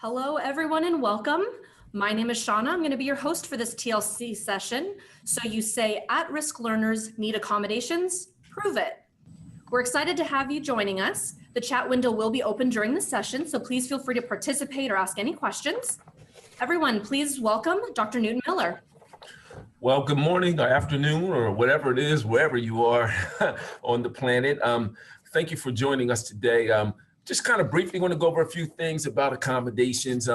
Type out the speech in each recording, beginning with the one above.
Hello, everyone, and welcome. My name is Shauna. I'm going to be your host for this TLC session. So you say, at-risk learners need accommodations? Prove it. We're excited to have you joining us. The chat window will be open during the session, so please feel free to participate or ask any questions. Everyone, please welcome Dr. Newton Miller. Well, good morning or afternoon or whatever it is, wherever you are on the planet. Thank you for joining us today. Just kind of briefly want to go over a few things about accommodations.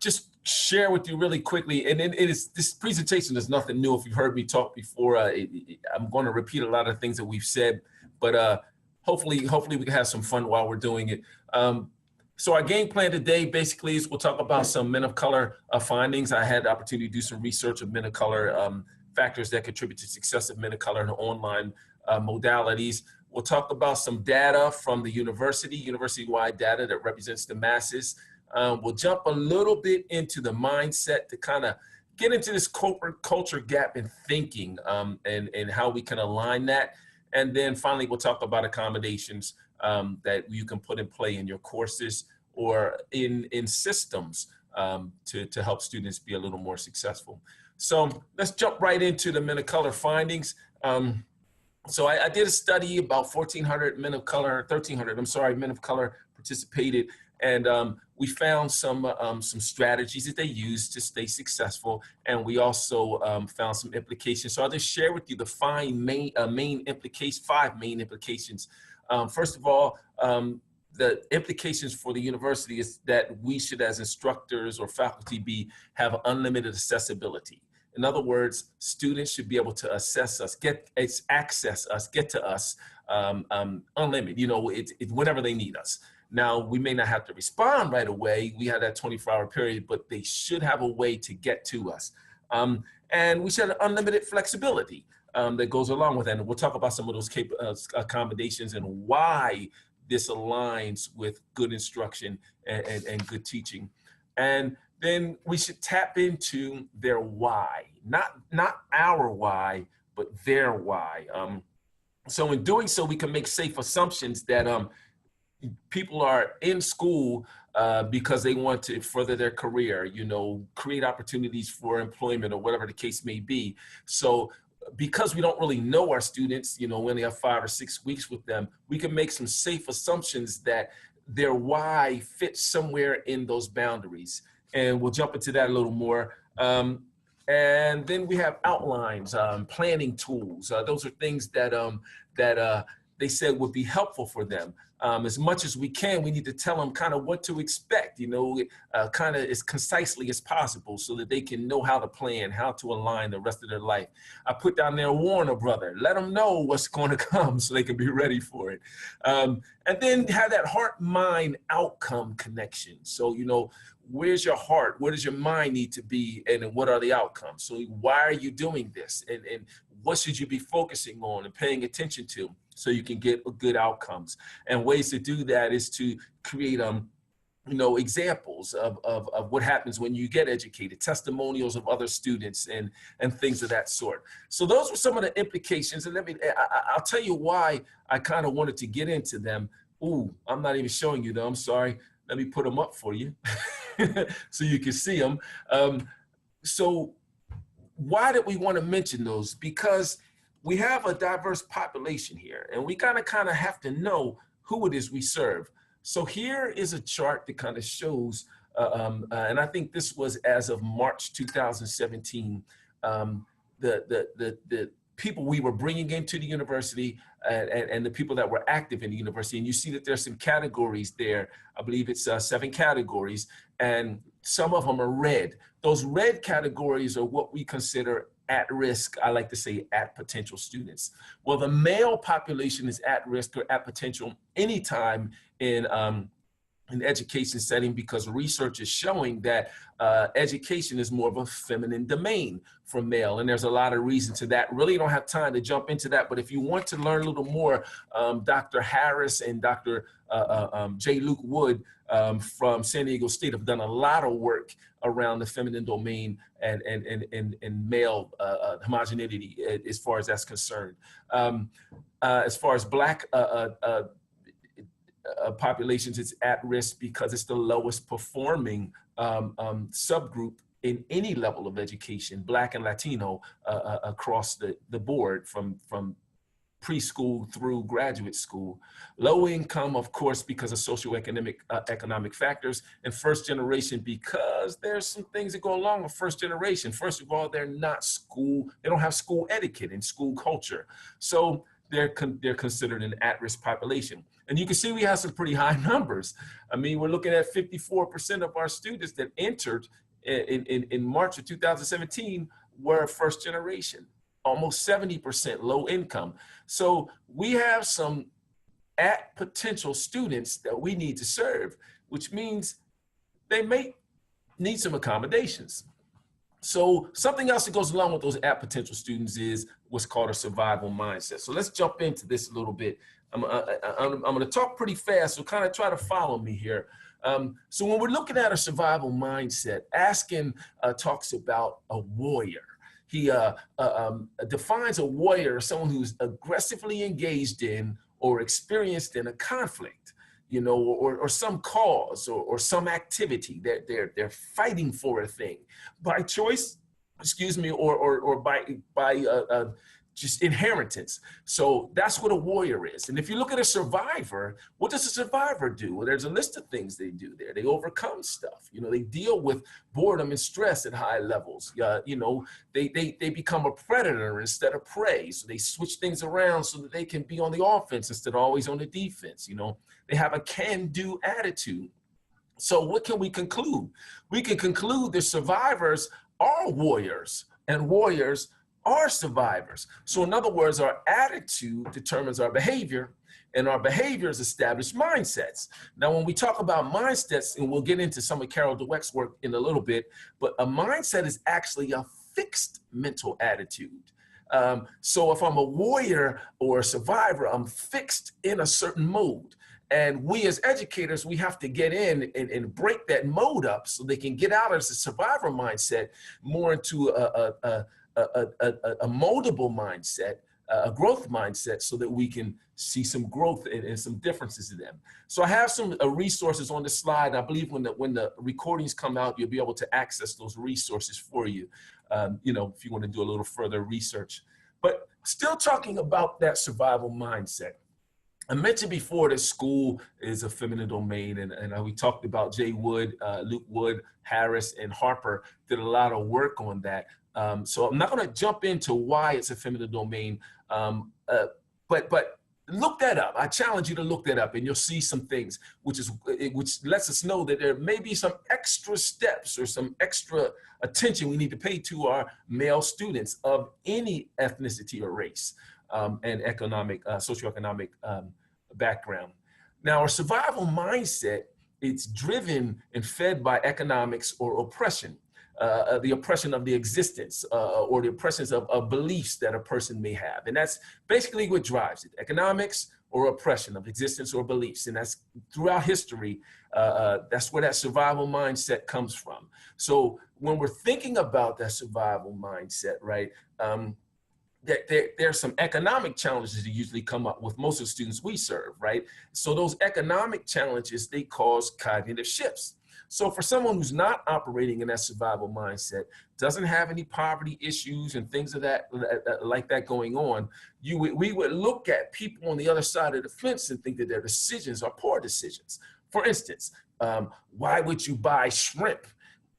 Just share with you really quickly. And this presentation is nothing new. If you've heard me talk before, I'm going to repeat a lot of things that we've said, but hopefully we can have some fun while we're doing it. So our game plan today basically is we'll talk about some men of color findings. I had the opportunity to do some research of men of color, factors that contribute to success of men of color in online modalities. We'll talk about some data from the university-wide data that represents the masses. We'll jump a little bit into the mindset to kind of get into this corporate culture gap in thinking and how we can align that. And then finally, we'll talk about accommodations that you can put in play in your courses or in systems to help students be a little more successful. So let's jump right into the men of color findings. So I did a study, about 1,400 men of color, 1,300, I'm sorry, men of color participated. And we found some strategies that they use to stay successful. And we also found some implications. So I'll just share with you the five main implications. First of all, the implications for the university is that we should, as instructors or faculty, have unlimited accessibility. In other words, students should be able to access us, access us, get to us unlimited, whenever they need us. Now, we may not have to respond right away. We have that 24-hour period, but they should have a way to get to us. And we should have unlimited flexibility that goes along with that. And we'll talk about some of those accommodations and why this aligns with good instruction and good teaching. And then we should tap into their why, not our why, but their why. So in doing so, we can make safe assumptions that people are in school because they want to further their career, create opportunities for employment or whatever the case may be. So because we don't really know our students, we only have 5 or 6 weeks with them, we can make some safe assumptions that their why fits somewhere in those boundaries. And we'll jump into that a little more. And then we have outlines, planning tools. Those are things that they said would be helpful for them. As much as we can, we need to tell them kind of what to expect, kind of as concisely as possible so that they can know how to plan, how to align the rest of their life. I put down there, warn a brother, let them know what's going to come so they can be ready for it. And then have that heart-mind outcome connection. So, where's your heart? Where does your mind need to be? And what are the outcomes? So why are you doing this? And what should you be focusing on and paying attention to so you can get good outcomes? And ways to do that is to create, examples of what happens when you get educated, testimonials of other students and things of that sort. So those were some of the implications. And I'll tell you why I kind of wanted to get into them. Ooh, I'm not even showing you though, I'm sorry. Let me put them up for you so you can see them. So why did we want to mention those? Because we have a diverse population here and we kind of have to know who it is we serve. So here is a chart that kind of shows, and I think this was as of March 2017, the people we were bringing into the university and the people that were active in the university. And you see that there's some categories there. I believe it's 7 categories, and some of them are red. Those red categories are what we consider at risk. I like to say at potential students. Well, the male population is at risk or at potential anytime in an education setting because research is showing that education is more of a feminine domain for male. And there's a lot of reason to that. Really don't have time to jump into that. But if you want to learn a little more, Dr. Harris and Dr. J. Luke Wood from San Diego State have done a lot of work around the feminine domain and male homogeneity as far as that's concerned. As far as Black populations, it's at risk because it's the lowest performing subgroup in any level of education, Black and Latino, across the board from preschool through graduate school. Low income, of course, because of socioeconomic economic factors, and first generation because there's some things that go along with first generation. First of all, they don't have school etiquette and school culture. So they're considered an at-risk population. And you can see we have some pretty high numbers. I mean, we're looking at 54% of our students that entered in March of 2017 were first generation. Almost 70% low income. So we have some at potential students that we need to serve, which means they may need some accommodations. So something else that goes along with those at potential students is what's called a survival mindset. So let's jump into this a little bit. I'm going to talk pretty fast, so kind of try to follow me here. So when we're looking at a survival mindset, Askin talks about a warrior. He defines a warrior as someone who's aggressively engaged in or experienced in a conflict, you know, or some cause or some activity that they're fighting for a thing by choice, excuse me, or by just inheritance. So that's what a warrior is. And if you look at a survivor, what does a survivor do? Well, there's a list of things they do there. They overcome stuff. You know, they deal with boredom and stress at high levels. You know, they become a predator instead of prey. So they switch things around so that they can be on the offense instead of always on the defense. You know, they have a can-do attitude. So what can we conclude? We can conclude that survivors are warriors and warriors are survivors. So in other words, our attitude determines our behavior, and our behaviors establish mindsets. Now, when we talk about mindsets, and we'll get into some of Carol Dweck's work in a little bit, but a mindset is actually a fixed mental attitude. So if I'm a warrior or a survivor, I'm fixed in a certain mode. And we as educators, we have to get in and break that mode up so they can get out of the survivor mindset more into a moldable mindset, a growth mindset, so that we can see some growth and some differences in them. So I have some resources on the slide. I believe when the recordings come out, you'll be able to access those resources for you, you know, if you want to do a little further research. But still talking about that survival mindset. I mentioned before that school is a feminine domain, and we talked about Jay Wood, Luke Wood, Harris, and Harper did a lot of work on that. So I'm not going to jump into why it's a feminine domain, but look that up. I challenge you to look that up, and you'll see some things, which lets us know that there may be some extra steps or some extra attention we need to pay to our male students of any ethnicity or race and economic, socioeconomic background. Now, our survival mindset, it's driven and fed by economics or oppression. The oppression of the existence or the oppressions of beliefs that a person may have. And that's basically what drives it, economics or oppression of existence or beliefs. And that's throughout history, that's where that survival mindset comes from. So when we're thinking about that survival mindset, right, there's some economic challenges that usually come up with most of the students we serve, right? So those economic challenges, they cause cognitive shifts. So for someone who's not operating in that survival mindset, doesn't have any poverty issues and things of that like that going on, we would look at people on the other side of the fence and think that their decisions are poor decisions. For instance, why would you buy shrimp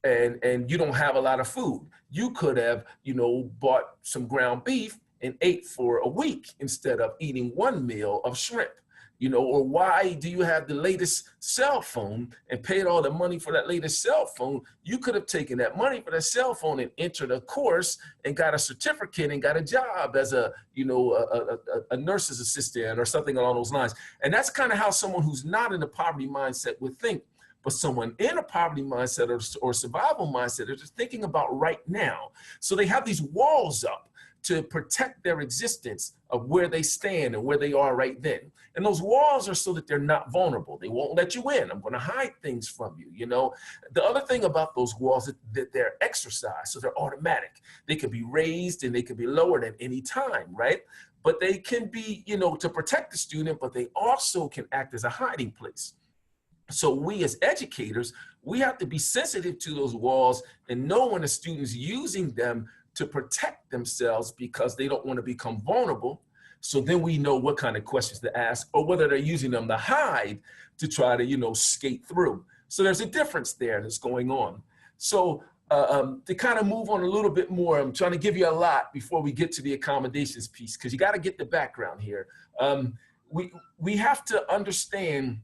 and you don't have a lot of food? You could have, you know, bought some ground beef and ate for a week instead of eating one meal of shrimp. You know, or why do you have the latest cell phone and paid all the money for that latest cell phone? You could have taken that money for that cell phone and entered a course and got a certificate and got a job as a, you know, a nurse's assistant or something along those lines. And that's kind of how someone who's not in a poverty mindset would think. But someone in a poverty mindset or survival mindset are just thinking about right now. So they have these walls up to protect their existence of where they stand and where they are right then. And those walls are so that they're not vulnerable. They won't let you in. I'm going to hide things from you, you know. The other thing about those walls is that they're exercised, so they're automatic. They can be raised and they can be lowered at any time, right? But they can be, you know, to protect the student, but they also can act as a hiding place. So we as educators, we have to be sensitive to those walls and know when a student's using them to protect themselves because they don't want to become vulnerable. So then we know what kind of questions to ask, or whether they're using them to hide to try to, skate through. So there's a difference there that's going on. So to kind of move on a little bit more, I'm trying to give you a lot before we get to the accommodations piece, because you got to get the background here. We have to understand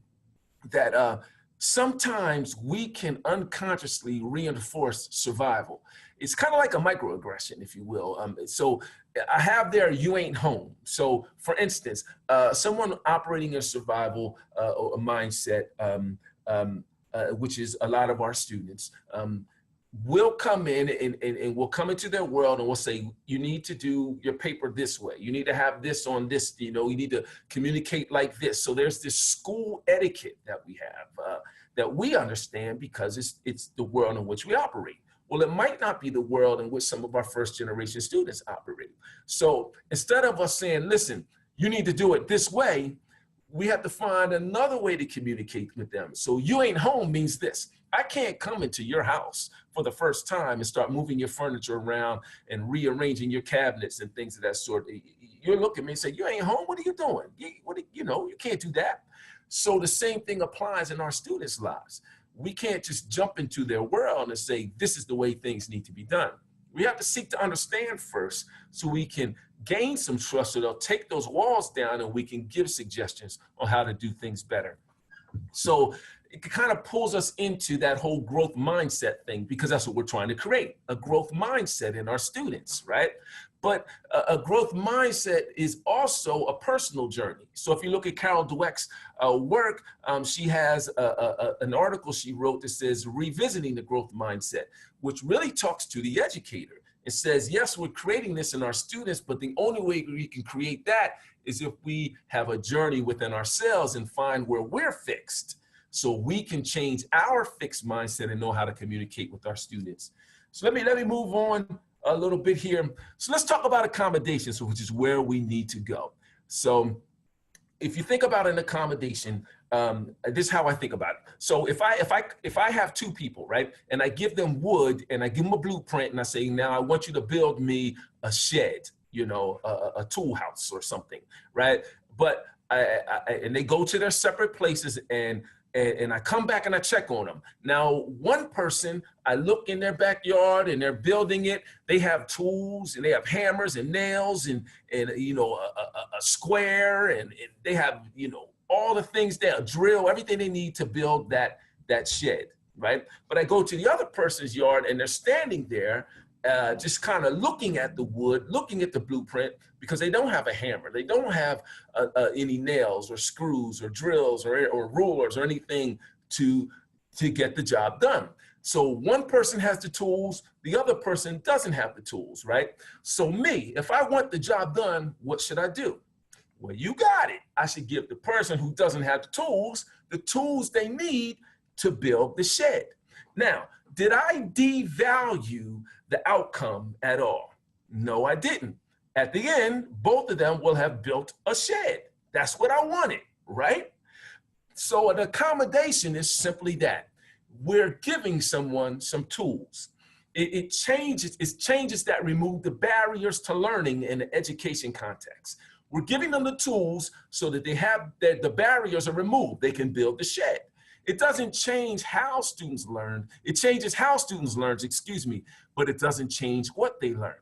that sometimes we can unconsciously reinforce survival. It's kind of like a microaggression, if you will. So I have there, you ain't home. So for instance, someone operating in survival or a mindset, which is a lot of our students, will come in and will come into their world and will say, you need to do your paper this way. You need to have this on this, you need to communicate like this. So there's this school etiquette that we have that we understand because it's the world in which we operate. Well, it might not be the world in which some of our first generation students operate. So instead of us saying, listen, you need to do it this way, we have to find another way to communicate with them. So you ain't home means this. I can't come into your house for the first time and start moving your furniture around and rearranging your cabinets and things of that sort. You're looking at me and say, you ain't home, what are you doing? You can't do that. So the same thing applies in our students' lives. We can't just jump into their world and say, this is the way things need to be done. We have to seek to understand first so we can gain some trust, so they'll take those walls down and we can give suggestions on how to do things better. So it kind of pulls us into that whole growth mindset thing, because that's what we're trying to create, a growth mindset in our students, right? But a growth mindset is also a personal journey. So if you look at Carol Dweck's work, she has an article she wrote that says Revisiting the Growth Mindset, which really talks to the educator. It says, yes, we're creating this in our students, but the only way we can create that is if we have a journey within ourselves and find where we're fixed, so we can change our fixed mindset and know how to communicate with our students. So let me move on a little bit here. So let's talk about accommodations, which is where we need to go. So if you think about an accommodation, this is how I think about it. So if I have two people, right, and I give them wood and I give them a blueprint and I say, now I want you to build me a shed, a tool house or something, right? But and they go to their separate places and I come back and I check on them. Now, one person, I look in their backyard and they're building it. They have tools and they have hammers and nails and a square and they have, all the things there, a drill, everything they need to build that shed, right? But I go to the other person's yard and they're standing there just kind of looking at the wood, looking at the blueprint, because they don't have a hammer. They don't have any nails or screws or drills or rulers or anything to get the job done. So one person has the tools, the other person doesn't have the tools, right? So me, if I want the job done, what should I do? Well, you got it. I should give the person who doesn't have the tools they need to build the shed. Now, did I devalue the outcome at all? No, I didn't. At the end, both of them will have built a shed. That's what I wanted, right? So an accommodation is simply that. We're giving someone some tools. It changes that remove the barriers to learning in the education context. We're giving them the tools so that the barriers are removed. They can build the shed. It doesn't change how students learn. It changes how students learn, but it doesn't change what they learn.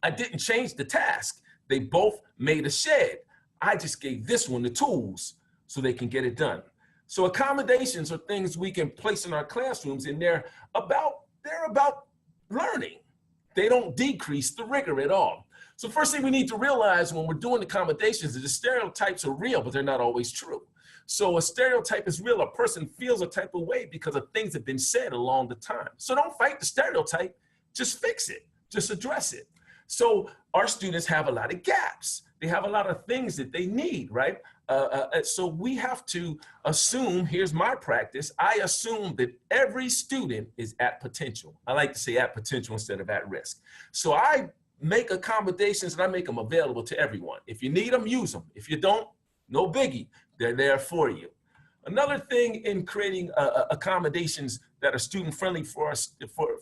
I didn't change the task. They both made a shed. I just gave this one the tools so they can get it done. So accommodations are things we can place in our classrooms, and they're about learning. They don't decrease the rigor at all. So first thing we need to realize when we're doing accommodations is the stereotypes are real, but they're not always true. So a stereotype is real. A person feels a type of way because of things that have been said along the time. So don't fight the stereotype, just fix it, just address it. So our students have a lot of gaps. They have a lot of things that they need, right? So we have to assume, here's my practice, I assume that every student is at potential. I like to say at potential instead of at risk. So I make accommodations and I make them available to everyone. If you need them, use them. If you don't, no biggie, they're there for you. Another thing in creating accommodations that are student friendly for us,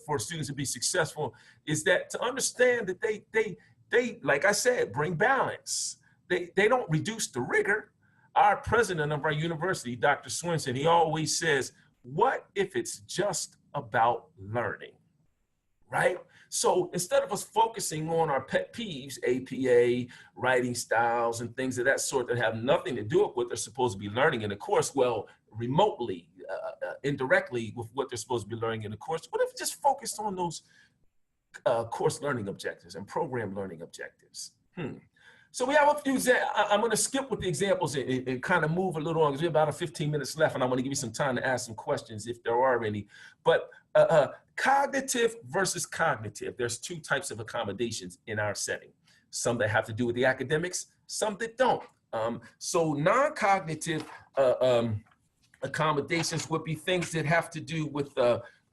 for students to be successful, is that to understand that they like I said, bring balance. They don't reduce the rigor. Our president of our university, Dr. Swinson, he always says, what if it's just about learning, right? So instead of us focusing on our pet peeves, APA, writing styles, and things of that sort that have nothing to do with what they're supposed to be learning in the course, well, remotely, indirectly with what they're supposed to be learning in the course, what if just focused on those course learning objectives and program learning objectives? So we have a few, I'm going to skip with the examples and kind of move a little on because we have about 15 minutes left, and I want to give you some time to ask some questions if there are any. But cognitive versus cognitive, there's two types of accommodations in our setting. Some that have to do with the academics, some that don't. So non-cognitive accommodations would be things that have to do with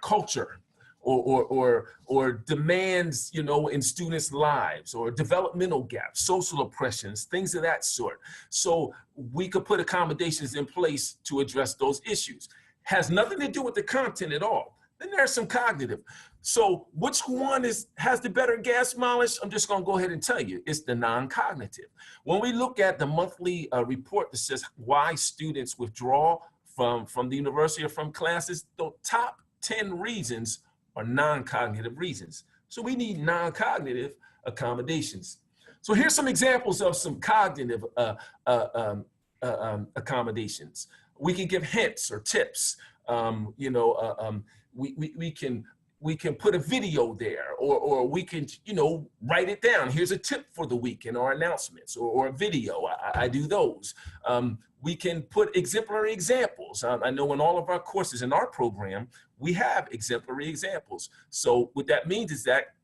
culture, or demands, you know, in students' lives, or developmental gaps, social oppressions, things of that sort. So we could put accommodations in place to address those issues. Has nothing to do with the content at all. Then there's some cognitive. So which one has the better gas mileage? I'm just gonna go ahead and tell you, it's the non-cognitive. When we look at the monthly report that says why students withdraw from the university or from classes, the top 10 reasons are non-cognitive reasons. So we need non-cognitive accommodations. So here's some examples of some cognitive accommodations. We can give hints or tips. We can put a video there, or we can, you know, write it down. Here's a tip for the week in our announcements, or a video. I do those. We can put exemplary examples. I know in all of our courses in our program, we have exemplary examples. So what that means is that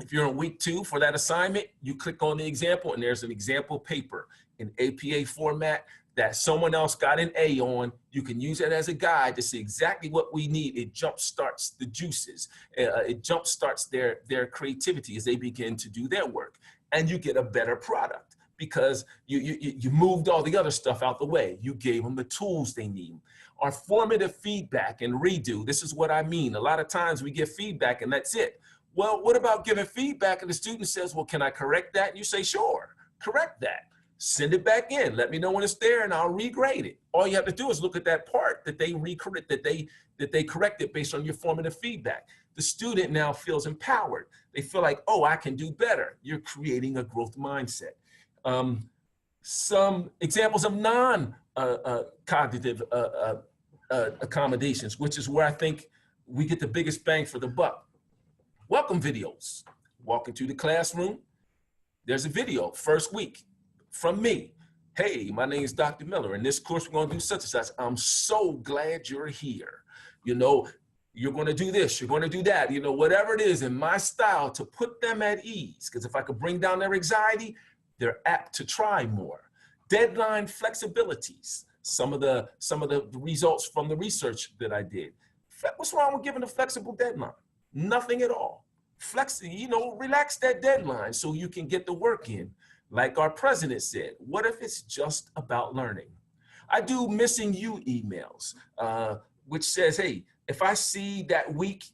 if you're in week 2 for that assignment, you click on the example and there's an example paper in APA format that someone else got an A on. You can use it as a guide to see exactly what we need. It jumpstarts the juices. It jumpstarts their creativity as they begin to do their work. And you get a better product because you moved all the other stuff out the way. You gave them the tools they need. Our formative feedback and redo, this is what I mean. A lot of times we get feedback and that's it. Well, what about giving feedback and the student says, well, can I correct that? And you say, sure, correct that. Send it back in. Let me know when it's there and I'll regrade it. All you have to do is look at that part that they corrected based on your formative feedback. The student now feels empowered. They feel like, oh, I can do better. You're creating a growth mindset. Some examples of non-cognitive accommodations, which is where I think we get the biggest bang for the buck. Welcome videos. Walk into the classroom. There's a video, first week, from me. Hey, my name is Dr. Miller. In this course, we're going to do such and such. I'm so glad you're here. You know, you're going to do this, you're going to do that, you know, whatever it is in my style to put them at ease. Because if I could bring down their anxiety, they're apt to try more. Deadline flexibilities. Some of the results from the research that I did. What's wrong with giving a flexible deadline? Nothing at all. Relax that deadline so you can get the work in. Like our president said, what if it's just about learning? I do missing you emails, which says, hey, if I see that week,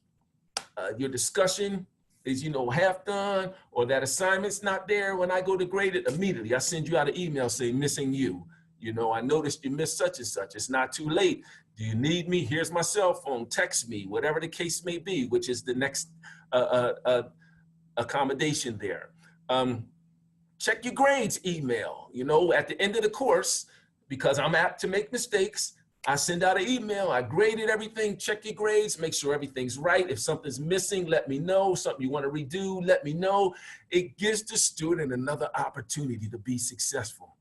your discussion is, half done, or that assignment's not there, when I go to grade it, immediately I send you out an email saying missing you. I noticed you missed such and such. It's not too late. Do you need me? Here's my cell phone. Text me, whatever the case may be, which is the next accommodation there. Check your grades email. At the end of the course, because I'm apt to make mistakes, I send out an email. I graded everything. Check your grades. Make sure everything's right. If something's missing, let me know. Something you want to redo, let me know. It gives the student another opportunity to be successful.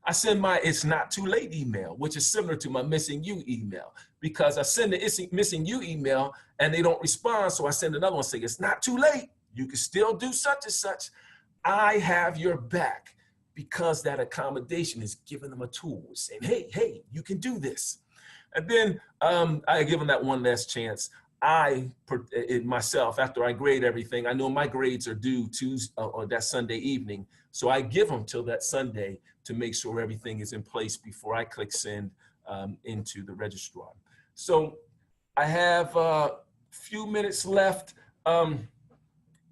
I send my it's not too late email, which is similar to my missing you email, because I send the missing you email and they don't respond. So I send another one saying, it's not too late. You can still do such and such. I have your back, because that accommodation is giving them a tool saying, hey, you can do this. And then I give them that one last chance. Myself, after I grade everything, I know my grades are due Tuesday or that Sunday evening. So I give them till that Sunday to make sure everything is in place before I click send into the registrar. So I have a few minutes left.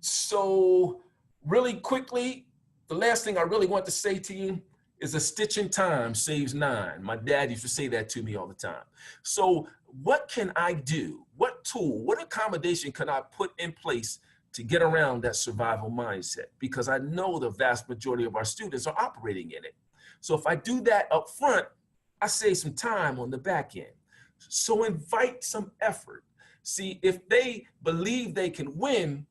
So really quickly, the last thing I really want to say to you is a stitch in time saves 9. My dad used to say that to me all the time. So what can I do? What tool, what accommodation can I put in place to get around that survival mindset? Because I know the vast majority of our students are operating in it. So if I do that up front, I save some time on the back end. So invite some effort. See, if they believe they can win,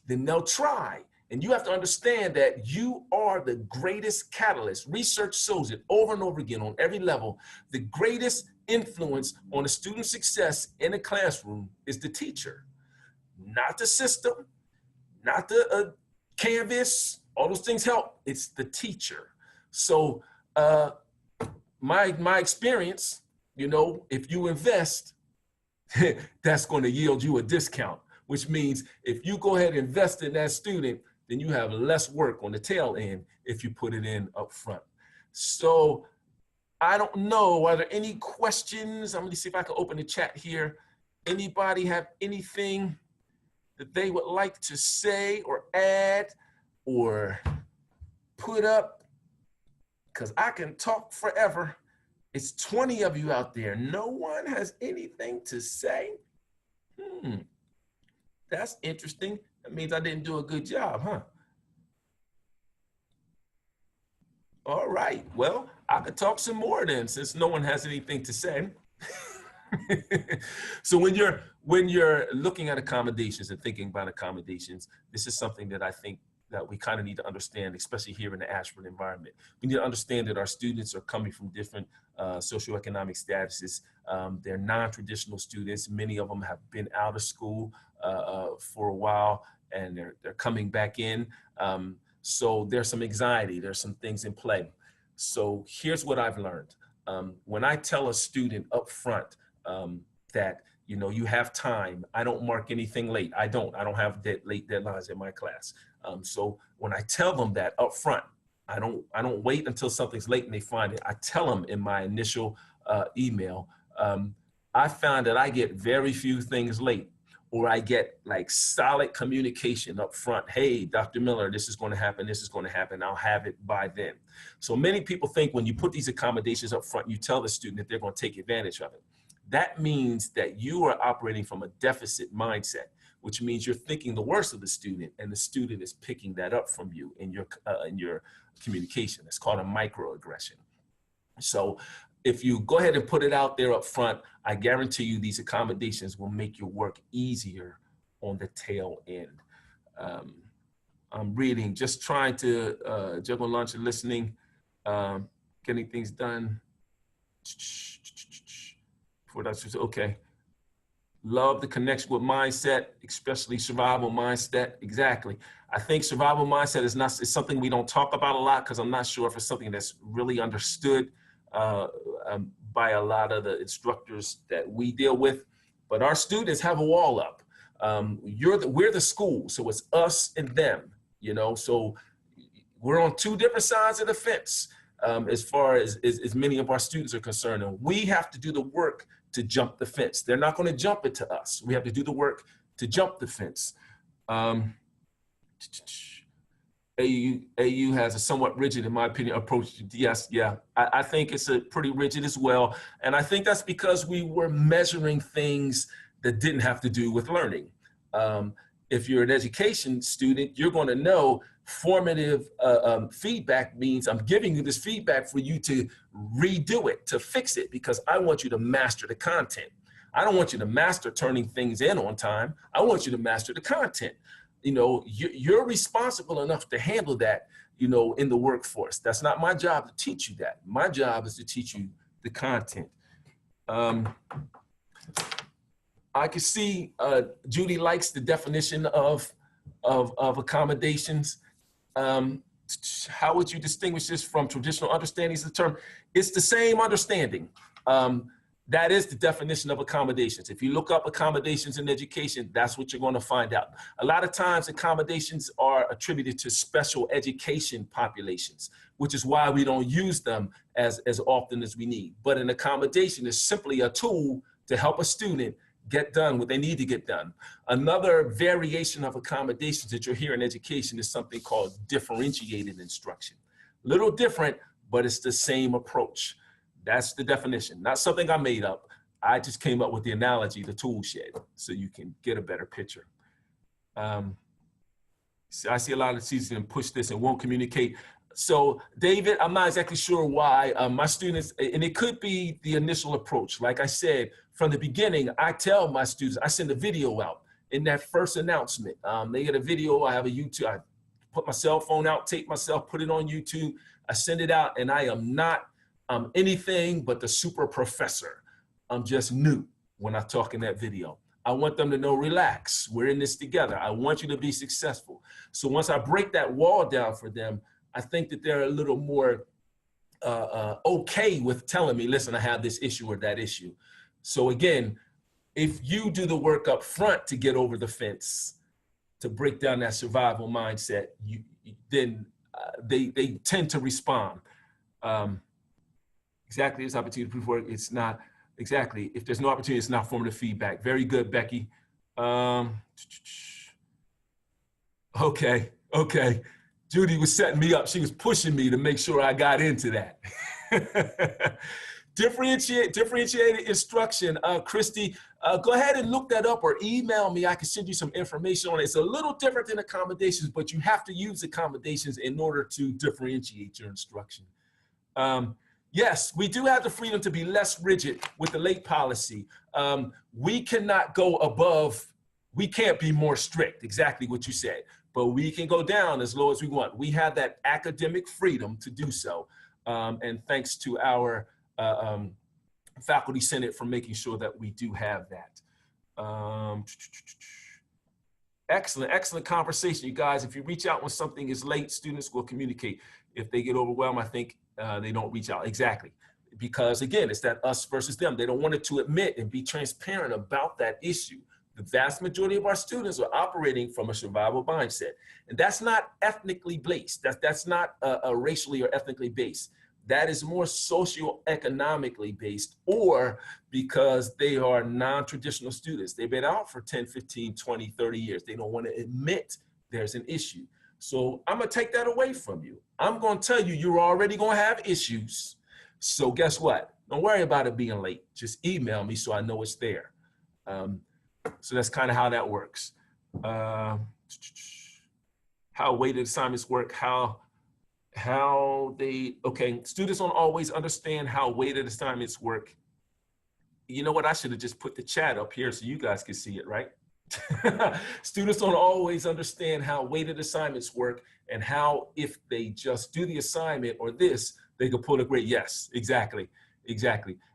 then they'll try. And you have to understand that you are the greatest catalyst. Research shows it over and over again on every level. The greatest influence on a student's success in a classroom is the teacher, not the system, not the canvas. All those things help. It's the teacher. So my experience, you know, if you invest, that's going to yield you a discount, which means if you go ahead and invest in that student, then you have less work on the tail end if you put it in up front. So I don't know, are there any questions? I'm going to see if I can open the chat here. Anybody have anything that they would like to say or add or put up? Because I can talk forever. It's 20 of you out there. No one has anything to say? That's interesting. That means I didn't do a good job, huh? All right. Well, I could talk some more then, since no one has anything to say. So when you're looking at accommodations and thinking about accommodations, this is something that I think that we kind of need to understand, especially here in the Ashford environment. We need to understand that our students are coming from different socioeconomic statuses. They're non-traditional students. Many of them have been out of school for a while, and they're coming back in. So there's some anxiety, there's some things in play. So here's what I've learned. When I tell a student up front that, you know, you have time, I don't mark anything late. I don't have late deadlines in my class. So when I tell them that up front, I don't wait until something's late and they find it. I tell them in my initial email. I found that I get very few things late, or I get like solid communication up front. Hey, Dr. Miller, this is going to happen. This is going to happen. I'll have it by then. So many people think when you put these accommodations up front, you tell the student that they're going to take advantage of it. That means that you are operating from a deficit mindset, which means you're thinking the worst of the student, and the student is picking that up from you in your communication. It's called a microaggression. So if you go ahead and put it out there up front, I guarantee you these accommodations will make your work easier on the tail end. I'm reading, just trying to juggle lunch and listening, getting things done. Okay. Love the connection with mindset, especially survival mindset. Exactly. I think survival mindset is something we don't talk about a lot, because I'm not sure if it's something that's really understood by a lot of the instructors that we deal with. But our students have a wall up. We're the school, so it's us and them, you know. So we're on two different sides of the fence as far as many of our students are concerned. And we have to do the work to jump the fence. They're not going to jump it to us. We have to do the work to jump the fence. AU has a somewhat rigid, in my opinion, approach to DS. Yeah, I think it's a pretty rigid as well. And I think that's because we were measuring things that didn't have to do with learning. If you're an education student, you're going to know formative feedback means I'm giving you this feedback for you to redo it, to fix it, because I want you to master the content. I don't want you to master turning things in on time. I want you to master the content. You know, you're responsible enough to handle that, you know, in the workforce. That's not my job to teach you that. My job is to teach you the content. I can see Judy likes the definition of accommodations. How would you distinguish this from traditional understandings of the term? It's the same understanding. That is the definition of accommodations. If you look up accommodations in education, that's what you're going to find out. A lot of times accommodations are attributed to special education populations, which is why we don't use them as often as we need. But an accommodation is simply a tool to help a student get done what they need to get done. Another variation of accommodations that you'll hear in education is something called differentiated instruction. Little different, but it's the same approach. That's the definition, not something I made up. I just came up with the analogy, the tool shed, so you can get a better picture. So I see a lot of students that push this and won't communicate. So David, I'm not exactly sure why my students, and it could be the initial approach. Like I said, from the beginning, I tell my students, I send a video out in that first announcement. They get a video, I have a YouTube, I put my cell phone out, tape myself, put it on YouTube, I send it out, and I am not anything but the super professor. I'm just new when I talk in that video. I want them to know, relax, we're in this together. I want you to be successful. So once I break that wall down for them, I think that they're a little more okay with telling me, listen, I have this issue or that issue. So again, if you do the work up front to get over the fence, to break down that survival mindset, then they tend to respond. Exactly, this opportunity to prove work, it's not, exactly, if there's no opportunity, it's not formative feedback. Very good, Becky. Okay. Judy was setting me up. She was pushing me to make sure I got into that. Differentiated instruction. Christy, go ahead and look that up or email me. I can send you some information on it. It's a little different than accommodations, but you have to use accommodations in order to differentiate your instruction. Yes, we do have the freedom to be less rigid with the late policy. We cannot go above, we can't be more strict, exactly what you said, but we can go down as low as we want. We have that academic freedom to do so. And thanks to our faculty senate for making sure that we do have that. Excellent conversation, you guys. If you reach out when something is late, students will communicate. If they get overwhelmed, I think they don't reach out. Exactly. Because again, it's that us versus them. They don't want to admit and be transparent about that issue. The vast majority of our students are operating from a survival mindset. And that's not ethnically based. That's not racially or ethnically based. That is more socioeconomically based, or because they are non-traditional students. They've been out for 10, 15, 20, 30 years. They don't want to admit there's an issue. So I'm going to take that away from you. I'm going to tell you, you're already going to have issues. So guess what? Don't worry about it being late. Just email me so I know it's there. So that's kind of how that works. How weighted assignments work, okay, students don't always understand how weighted assignments work. You know what, I should have just put the chat up here so you guys can see it, right? Students don't always understand how weighted assignments work and how if they just do the assignment or this, they could pull a grade. Yes, exactly.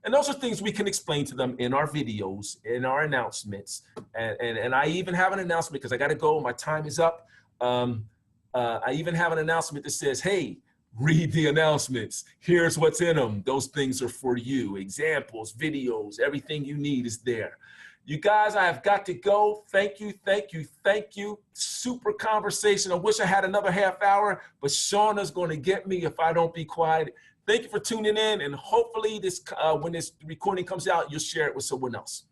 And those are things we can explain to them in our videos, in our announcements. And I even have an announcement because I got to go, my time is up. I even have an announcement that says, hey, read the announcements. Here's what's in them. Those things are for you. Examples, videos, everything you need is there. You guys, I have got to go. Thank you. Super conversation. I wish I had another half hour, but Shauna's going to get me if I don't be quiet. Thank you for tuning in, and hopefully this, when this recording comes out, you'll share it with someone else.